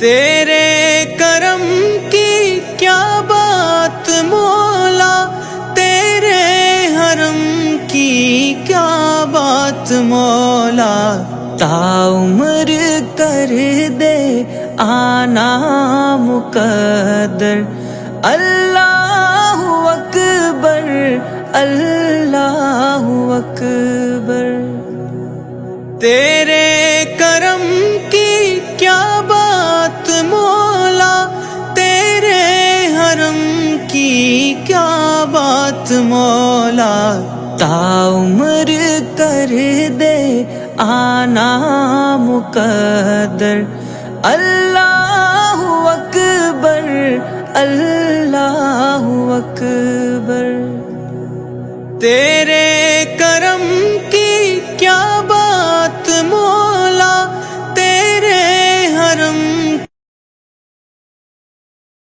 تیرے کرم کی کیا بات مولا، تیرے حرم کی کیا بات مولا، تا عمر کر دے آنا مقدر۔ اللہ اکبر، اللہ اکبر۔ تیرے کرم کی کیا بات مولا، تیرے حرم کی کیا بات مولا، تا عمر کر دے آنا مقدر۔ اللہ اکبر، اللہ اکبر۔ تیرے